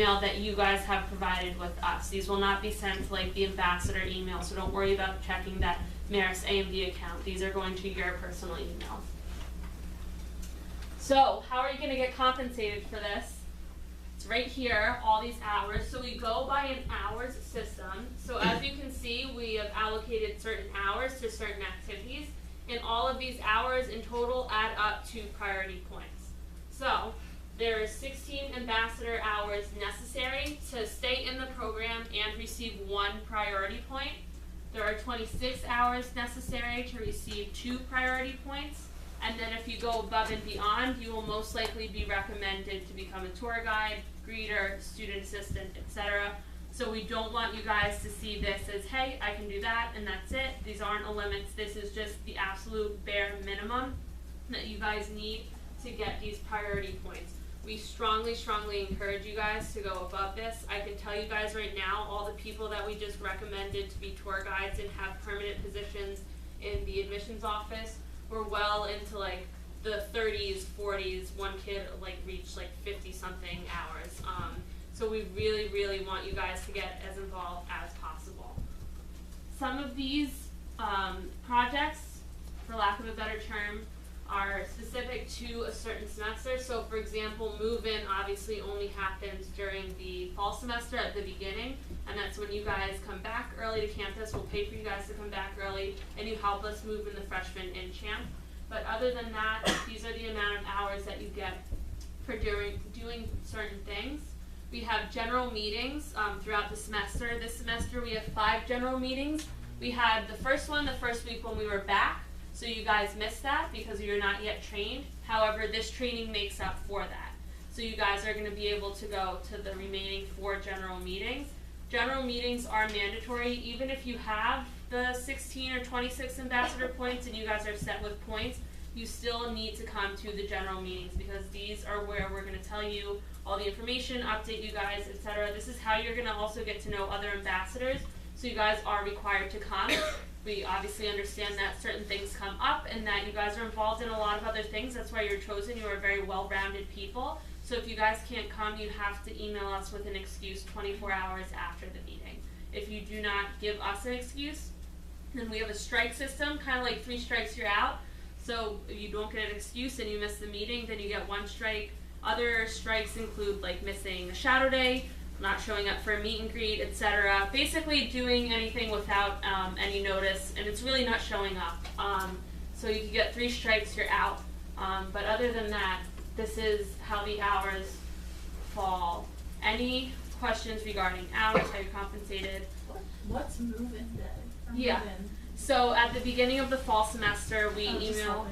email that you guys have provided with us. These will not be sent to like the ambassador email, so don't worry about checking that Marist AMB account. These are going to your personal email. So how are you going to get compensated for this? It's right here, all these hours. So we go by an hours system. So as you can see, we have allocated certain hours to certain activities, and all of these hours in total add up to priority points. So there is 16 ambassador hours necessary to stay in the program and receive 1 priority point. There are 26 hours necessary to receive 2 priority points. And then if you go above and beyond, you will most likely be recommended to become a tour guide, greeter, student assistant, etc. So we don't want you guys to see this as, hey, I can do that and that's it. These aren't limits. This is just the absolute bare minimum that you guys need to get these priority points. We strongly, strongly encourage you guys to go above this. I can tell you guys right now, all the people that we just recommended to be tour guides and have permanent positions in the admissions office, we're well into like the 30s, 40s. One kid like reached like 50 something hours. So we really, really want you guys to get as involved as possible. Some of these projects, for lack of a better term, are specific to a certain semester. So for example, move-in obviously only happens during the fall semester at the beginning, and that's when you guys come back early to campus. We'll pay for you guys to come back early, and you help us move in the freshmen in champ. But other than that, these are the amount of hours that you get for doing certain things. We have general meetings throughout the semester. This semester we have 5 general meetings. We had the first one the first week when we were back. So you guys missed that because you're not yet trained. However, this training makes up for that. So you guys are going to be able to go to the remaining 4 general meetings. General meetings are mandatory. Even if you have the 16 or 26 ambassador points and you guys are set with points, you still need to come to the general meetings because these are where we're going to tell you all the information, update you guys, etc. This is how you're going to also get to know other ambassadors. So you guys are required to come. We obviously understand that certain things come up and that you guys are involved in a lot of other things. That's why you're chosen. You are very well-rounded people. So if you guys can't come, you have to email us with an excuse 24 hours after the meeting. If you do not give us an excuse, then we have a strike system, kind of like 3 strikes, you're out. So if you don't get an excuse and you miss the meeting, then you get 1 strike. Other strikes include like missing a shadow day, not showing up for a meet and greet, etc. Basically doing anything without any notice, and it's really not showing up. So you can get 3 strikes, you're out. But other than that, this is how the hours fall. Any questions regarding hours, how you're compensated? What's move-in day? Yeah. So at the beginning of the fall semester, we email.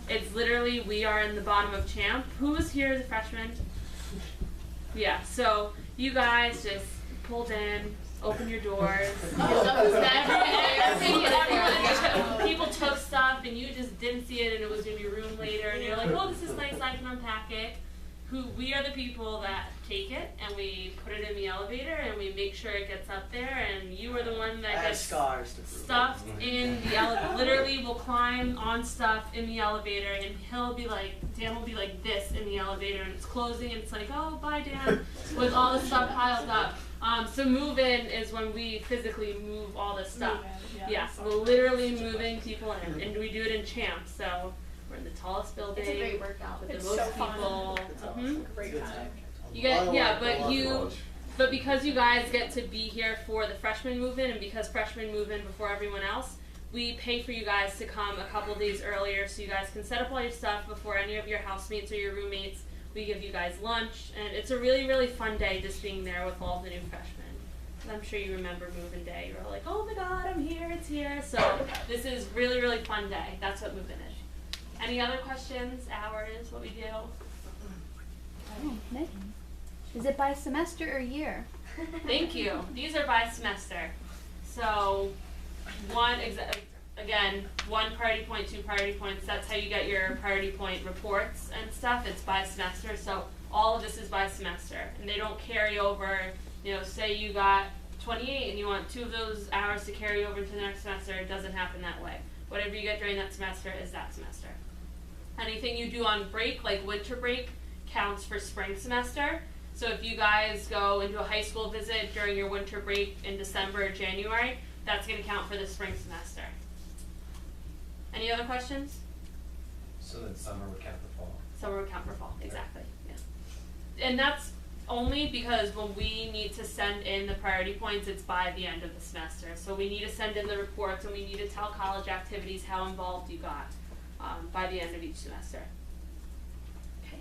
It's literally, we are in the bottom of champ. Who was here, the freshman? Yeah, so you guys just pulled in, opened your doors. People took stuff and you just didn't see it and it was in your room later and you're like, oh, this is nice, I can unpack it. We are the people that take it and we put it in the elevator and we make sure it gets up there, and you are the one that gets stuffed in the elevator. Literally will climb on stuff in the elevator and Dan will be like this in the elevator and it's closing and it's like, oh, bye Dan, with all the stuff piled up. So move-in is when we physically move all this stuff. Yes, we're literally moving people in, and we do it in champ, so we're in the tallest building. It's a great workout. With the It's most so people. Great time. You get, but because you guys get to be here for the freshman move-in, and because freshmen move in before everyone else, we pay for you guys to come a couple days earlier so you guys can set up all your stuff before any of your housemates or your roommates. We give you guys lunch, and it's a really, really fun day just being there with all the new freshmen. And I'm sure you remember move-in day. You're all like, oh my god, I'm here, it's here. So this is really, really fun day. That's what move-in is. Any other questions? Hours, what we do? Oh, is it by semester or year? Thank you. These are by semester. So one priority point, 2 priority points. That's how you get your priority point reports and stuff. It's by semester. So all of this is by semester. And they don't carry over, say you got 28 and you want 2 of those hours to carry over to the next semester. It doesn't happen that way. Whatever you get during that semester is that semester. Anything you do on break, like winter break, counts for spring semester. So if you guys go into a high school visit during your winter break in December or January, that's going to count for the spring semester. Any other questions? So then summer would count for fall. Summer would count for fall, exactly, yeah. And that's only because when we need to send in the priority points, it's by the end of the semester. So we need to send in the reports and we need to tell college activities how involved you got by the end of each semester. Okay.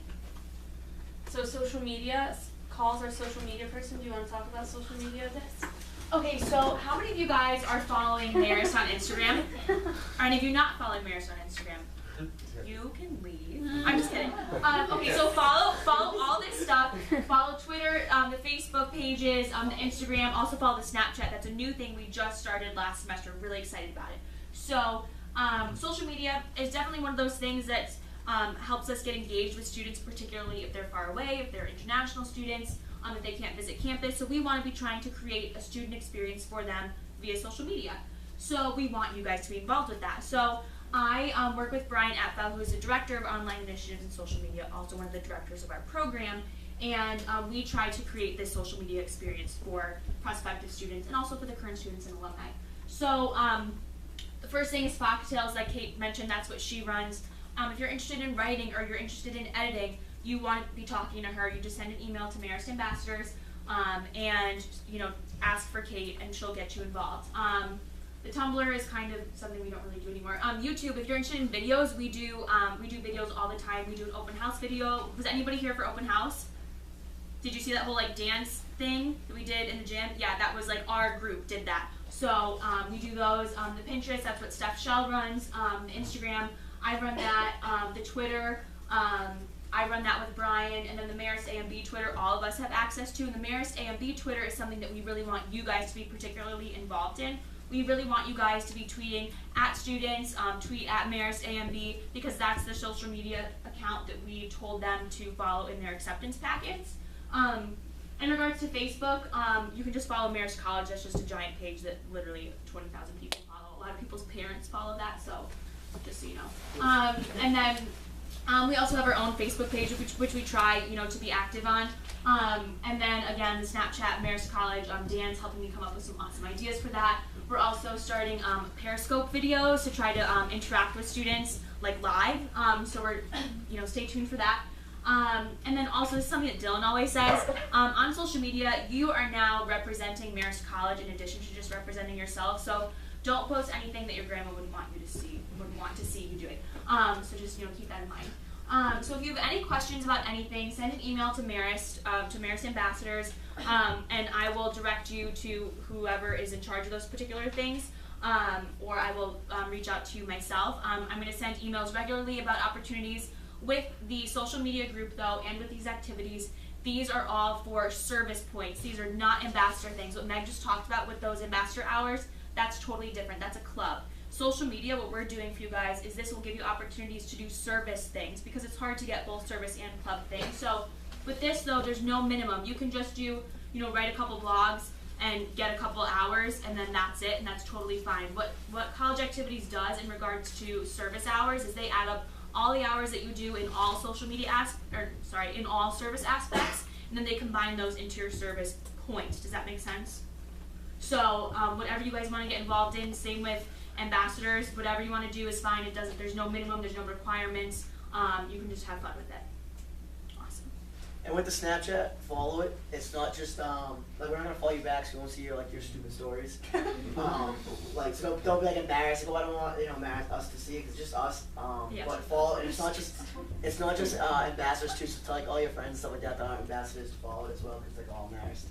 So social media, calls our social media person. Do you want to talk about social media? Okay, so how many of you guys are following Marist on Instagram? Are any of you not following Marist on Instagram? You can leave. I'm just kidding. Okay, so follow all this stuff. Follow Twitter, the Facebook pages, the Instagram. Also follow the Snapchat. That's a new thing we just started last semester. Really excited about it. So social media is definitely one of those things that helps us get engaged with students, particularly if they're far away, if they're international students, if they can't visit campus. So we want to be trying to create a student experience for them via social media. So we want you guys to be involved with that. So I work with Brian Atfel, who is the Director of Online Initiatives and Social Media, also one of the directors of our program, and we try to create this social media experience for prospective students and also for the current students and alumni. So the first thing is Foxtails, like Kate mentioned, that's what she runs. If you're interested in writing or you're interested in editing, you want to be talking to her, you just send an email to Marist Ambassadors and ask for Kate and she'll get you involved. The Tumblr is kind of something we don't really do anymore. YouTube, if you're interested in videos, we do videos all the time. We do an open house video. Was anybody here for open house? Did you see that whole dance thing that we did in the gym? Yeah, that was our group did that. So we do those. The Pinterest, that's what Steph Shell runs. The Instagram, I run that. The Twitter, I run that with Brian. And then the Marist AMB Twitter, all of us have access to. And the Marist AMB Twitter is something that we really want you guys to be particularly involved in. We really want you guys to be tweeting at students, tweet at Marist AMB, because that's the social media account that we told them to follow in their acceptance packets. In regards to Facebook, you can just follow Marist College. That's just a giant page that literally 20,000 people follow. A lot of people's parents follow that, so just so you know. And then we also have our own Facebook page, which we try, to be active on. And then again, the Snapchat, Marist College, Dan's helping me come up with some awesome ideas for that. We're also starting Periscope videos to try to interact with students live. So we're, stay tuned for that. And then also, this is something that Dylan always says, on social media, you are now representing Marist College in addition to just representing yourself. So don't post anything that your grandma wouldn't want to see you doing. So just keep that in mind. So if you have any questions about anything, send an email to Marist Ambassadors, and I will direct you to whoever is in charge of those particular things, or I will reach out to you myself. I'm going to send emails regularly about opportunities with the social media group, though, and with these activities. These are all for service points. These are not ambassador things. What Meg just talked about with those ambassador hours, that's totally different. That's a club. Social media, what we're doing for you guys is this will give you opportunities to do service things, because it's hard to get both service and club things. So with this, though, there's no minimum. You can just do, write a couple blogs and get a couple hours, and then that's it, and that's totally fine. What College Activities does in regards to service hours is they add up all the hours that you do in all social media in all service aspects, and then they combine those into your service points. Does that make sense? So whatever you guys want to get involved in, same with ambassadors, whatever you want to do is fine. There's no minimum, there's no requirements. You can just have fun with it. Awesome. And with the Snapchat, follow it. It's not just we're not gonna follow you back, so we won't see your stupid stories. So don't be embarrassed. I don't want us to see it. It's just us. Yeah. But follow, and it's not just ambassadors too. So tell all your friends and stuff like that aren't ambassadors to follow it as well, because all embarrassed.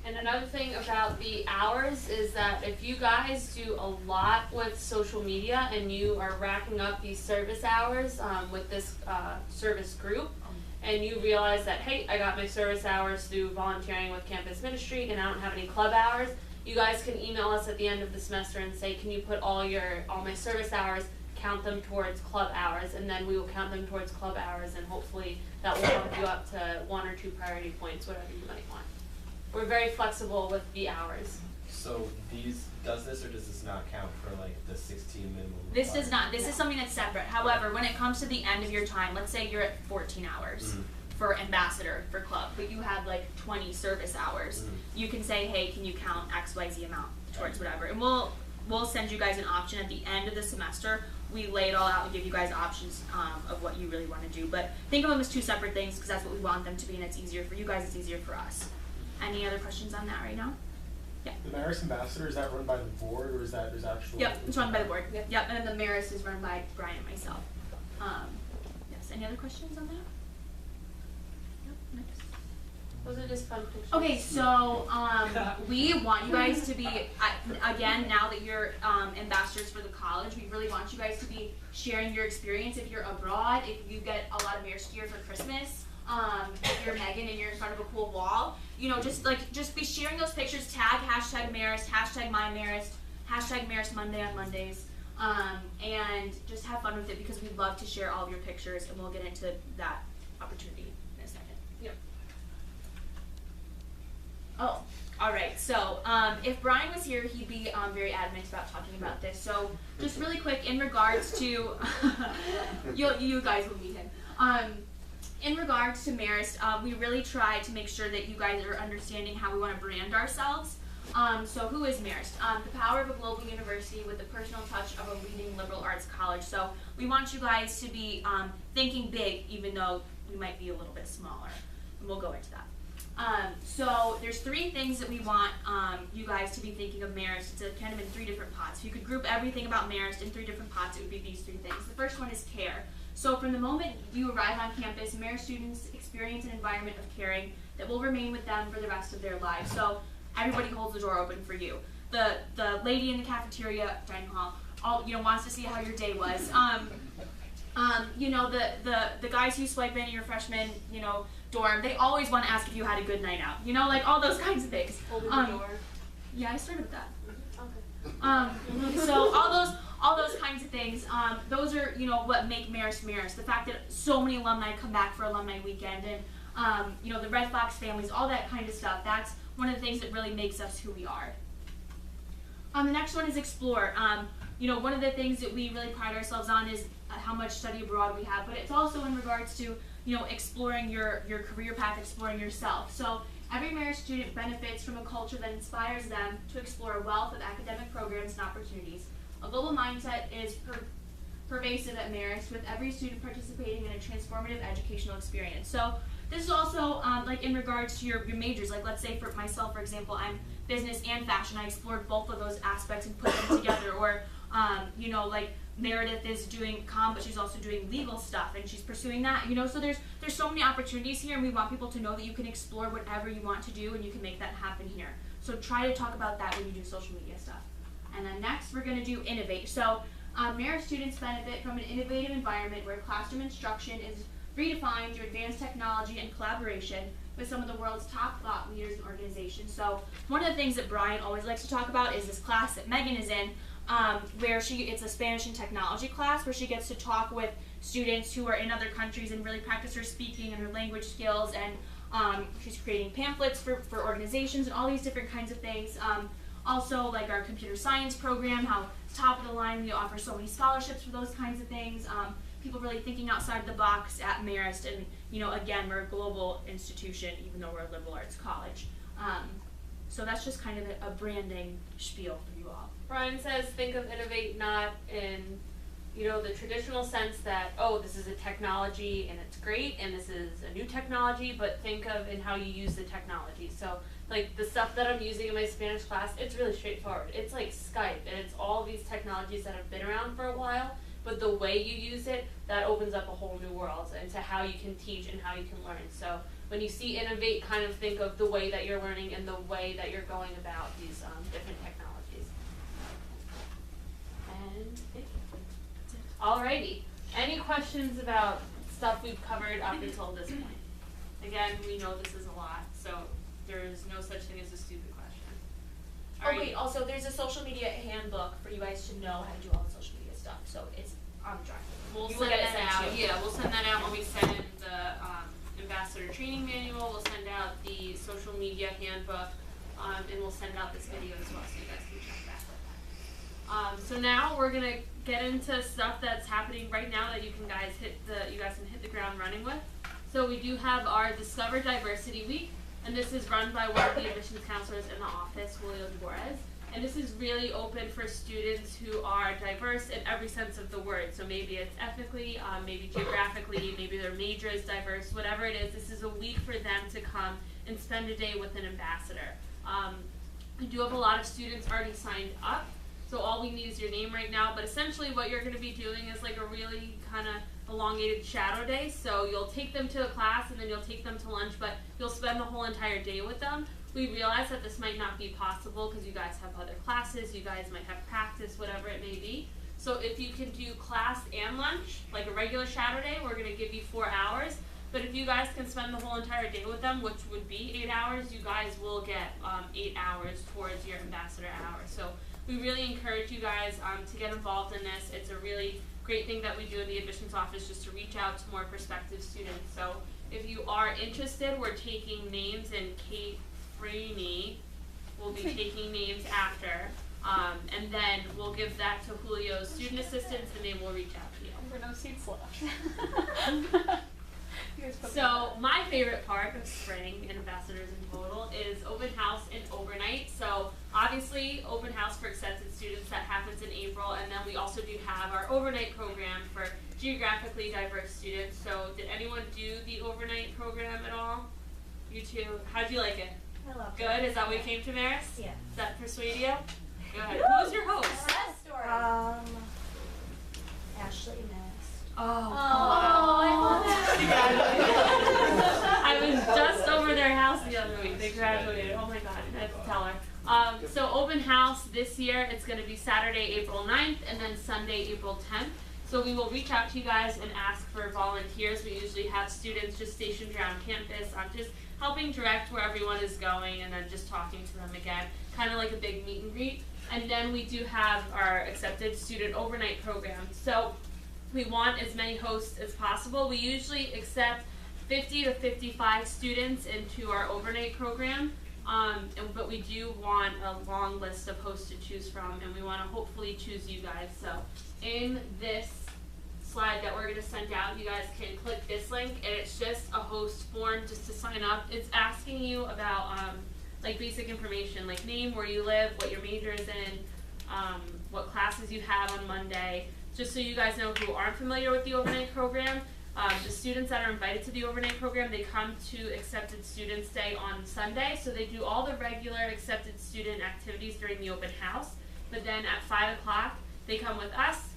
And another thing about the hours is that if you guys do a lot with social media and you are racking up these service hours with this service group, and you realize that, hey, I got my service hours through volunteering with campus ministry and I don't have any club hours, you guys can email us at the end of the semester and say, can you put all my service hours, count them towards club hours, and then we will count them towards club hours, and hopefully that will bump you up to 1 or 2 priority points, whatever you might want. We're very flexible with the hours. So does this or does this not count for the 16 minimum? This does not. This is something that's separate. However, when it comes to the end of your time, let's say you're at 14 hours. for ambassador for club, but you have like 20 service hours. You can say, hey, can you count XYZ amount towards whatever, and we'll send you guys an option at the end of the semester. We lay it all out and give you guys options of what you really want to do. But think of them as two separate things because that's what we want them to be, and it's easier for you guys, it's easier for us. Any other questions on that right now? Yeah. The Marist Ambassador, is that run by the board or is that there's actual? Yep, it's run by the board. Yep, and then the Marist is run by Brian and myself. Yes, any other questions on that? Yep, next. Those are just fun pictures. Okay, so we want you guys to be, again, now that you're ambassadors for the college, we really want you guys to be sharing your experience. If you're abroad, if you get a lot of Marist gear for Christmas, if you're Megan and you're in front of a cool wall, you know, just be sharing those pictures, tag hashtag Marist, hashtag my Marist, hashtag Marist Monday on Mondays, and just have fun with it because we'd love to share all of your pictures, and we'll get into that opportunity in a second. Yep. Oh, all right. So if Brian was here, he'd be very adamant about talking about this. So just really quick, in regards to, you guys will meet him. In regards to Marist, we really try to make sure that you guys are understanding how we want to brand ourselves. So who is Marist? The power of a global university with the personal touch of a leading liberal arts college. So we want you guys to be thinking big, even though we might be a little bit smaller. And we'll go into that. So there's three things that we want you guys to be thinking of Marist. It's kind of in three different pots. If you could group everything about Marist in three different pots, it would be these three things. The first one is care. So from the moment you arrive on campus, Marist students experience an environment of caring that will remain with them for the rest of their lives. So everybody holds the door open for you. The lady in the cafeteria, dining hall, wants to see how your day was. The guys who swipe in your freshman, dorm, they always want to ask if you had a good night out. Like all those kinds of things. Holding the door. Yeah, I started with that. Okay. So all those kinds of things, those are, what make Marist Marist. The fact that so many alumni come back for alumni weekend and, the Red Fox families, all that kind of stuff. That's one of the things that really makes us who we are. The next one is explore. One of the things that we really pride ourselves on is how much study abroad we have, but it's also in regards to, exploring your career path, exploring yourself. So every Marist student benefits from a culture that inspires them to explore a wealth of academic programs and opportunities. A global mindset is pervasive at Marist, with every student participating in a transformative educational experience. So this is also in regards to your majors. Like let's say for myself, for example, I'm business and fashion. I explored both of those aspects and put them together. Or Meredith is doing comm, but she's also doing legal stuff, and she's pursuing that. So there's so many opportunities here, and we want people to know that you can explore whatever you want to do, and you can make that happen here. So try to talk about that when you do social media stuff. And then next, we're going to do innovate. So Marist students benefit from an innovative environment where classroom instruction is redefined through advanced technology and collaboration with some of the world's top thought leaders and organizations. So one of the things that Brian always likes to talk about is this class that Megan is in, where it's a Spanish and technology class where she gets to talk with students who are in other countries and really practice her speaking and her language skills, and she's creating pamphlets for organizations and all these different kinds of things. Also, like our computer science program, how it's top of the line, we offer so many scholarships for those kinds of things. People really thinking outside the box at Marist, and again, we're a global institution, even though we're a liberal arts college. So that's just kind of a branding spiel for you all. Brian says, think of innovate not in, the traditional sense that, oh, this is a technology and it's great and this is a new technology, but think of in how you use the technology. So, like the stuff that I'm using in my Spanish class, it's really straightforward. It's like Skype, and it's all these technologies that have been around for a while, but the way you use it, that opens up a whole new world into how you can teach and how you can learn. So when you see innovate, kind of think of the way that you're learning and the way that you're going about these different technologies. And alrighty, any questions about stuff we've covered up until this point? Again, we know this is a lot, so there's no such thing as a stupid question. Oh wait, also there's a social media handbook for you guys to know how to do all the social media stuff, so it's on the drive. We'll You send will get it that sent out. to you. Yeah, we'll send that out when we send the ambassador training manual. We'll send out the social media handbook, and we'll send out this video as well, so you guys can check that. So now we're gonna get into stuff that's happening right now that you guys can hit the ground running with. So we do have our Discover Diversity Week, and this is run by one of the admissions counselors in the office, Julio Duarez. And this is really open for students who are diverse in every sense of the word. So maybe it's ethnically, maybe geographically, maybe their major is diverse, whatever it is. This is a week for them to come and spend a day with an ambassador. We do have a lot of students already signed up. So all we need is your name right now, but essentially what you're gonna be doing is like a really kind of elongated shadow day. So you'll take them to a class and then you'll take them to lunch, but you'll spend the whole entire day with them. We realize that this might not be possible because you guys have other classes, you guys might have practice, whatever it may be. So if you can do class and lunch, like a regular shadow day, we're gonna give you 4 hours. But if you guys can spend the whole entire day with them, which would be 8 hours, you guys will get 8 hours towards your ambassador hours. So we really encourage you guys to get involved in this. It's a really great thing that we do in the admissions office just to reach out to more prospective students. So if you are interested, we're taking names, and Kate Freeney will be taking names after. And then we'll give that to Julio's student assistants and they will reach out to you. There are no seats left. So my favorite part of spring and ambassadors in total is open house and overnight. So obviously open house for accepted students, that happens in April, and then we also do have our overnight program for geographically diverse students. So did anyone do the overnight program at all? You two? How'd you like it? I love Good? Is that what you came to Maris? Yeah. Does that persuade you? Good. Who's your host? Ashley Nest. Oh, I love that. I was just over their house the other week. They graduated. Oh my god, I have to tell her. So open house this year, it's going to be Saturday, April 9th, and then Sunday, April 10th. So we will reach out to you guys and ask for volunteers. We usually have students just stationed around campus, just helping direct where everyone is going and then just talking to them again, kind of like a big meet and greet. And then we do have our accepted student overnight program. So we want as many hosts as possible. We usually accept 50 to 55 students into our overnight program, but we do want a long list of hosts to choose from, and we want to hopefully choose you guys. So in this slide that we're going to send out, you guys can click this link, and it's just a host form just to sign up. It's asking you about like basic information, like name, where you live, what your major is in, what classes you have on Monday. Just so you guys know who aren't familiar with the overnight program, the students that are invited to the overnight program, they come to Accepted Students Day on Sunday. So they do all the regular accepted student activities during the open house. But then at 5 o'clock, they come with us.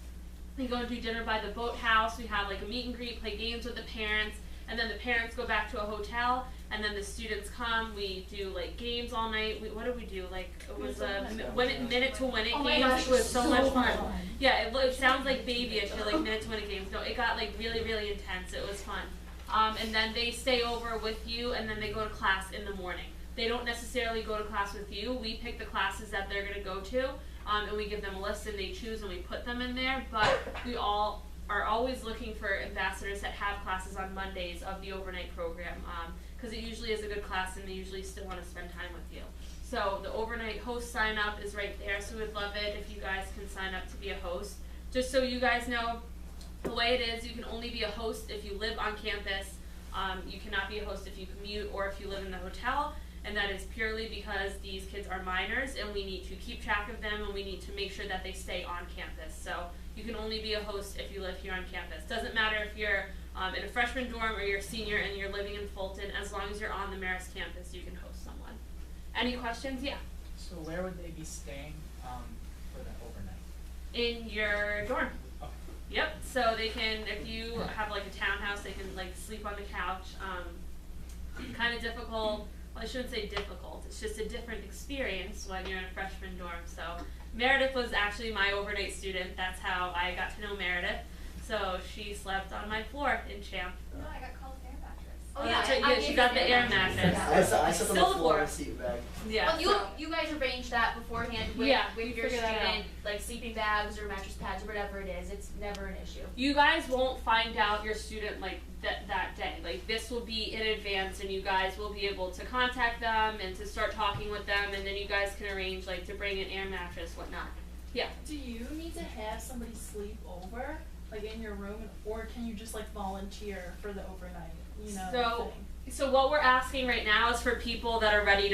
They go and do dinner by the boathouse. We have like a meet and greet, play games with the parents. And then the parents go back to a hotel, and then the students come. We do like games all night. What did we do? Like it was a minute to win it games. It was so much fun. Yeah, it sounds like babyish, like minute to win it games. No, it got like really, really intense. It was fun. And then they stay over with you, and then they go to class in the morning. They don't necessarily go to class with you. We pick the classes that they're gonna go to, and we give them a list, and they choose, and we put them in there. But we all are always looking for ambassadors that have classes on Mondays of the overnight program, because it usually is a good class and they usually still want to spend time with you. So the overnight host sign up is right there, so we'd love it if you guys can sign up to be a host. Just so you guys know, the way it is, you can only be a host if you live on campus. You cannot be a host if you commute or if you live in the hotel, and that is purely because these kids are minors and we need to keep track of them and we need to make sure that they stay on campus. So you can only be a host if you live here on campus. Doesn't matter if you're in a freshman dorm or you're a senior and you're living in Fulton, as long as you're on the Marist campus, you can host someone. Any questions? Yeah. So where would they be staying for that overnight? In your dorm. Oh. Yep. So they can, if you have like a townhouse, they can like sleep on the couch. Kind of difficult. Well, I shouldn't say difficult. It's just a different experience when you're in a freshman dorm. So Meredith was actually my overnight student. That's how I got to know Meredith. So she slept on my floor in Champ. No, I got called air mattress. Oh yeah, that's right. Yeah, she got the air mattress. I slept on Still the floor floor. and seat bag. Yeah. Well, you guys arrange that beforehand with, Yeah, with we your figure that student, like sleeping bags or mattress pads or whatever it is. It's never an issue. You guys won't find out your student like that day. Like this will be in advance, and you guys will be able to contact them and to start talking with them, and then you guys can arrange like to bring an air mattress, whatnot. Yeah. Do you need to have somebody sleep over, like in your room, or can you just like volunteer for the overnight? So what we're asking right now is for people that are ready to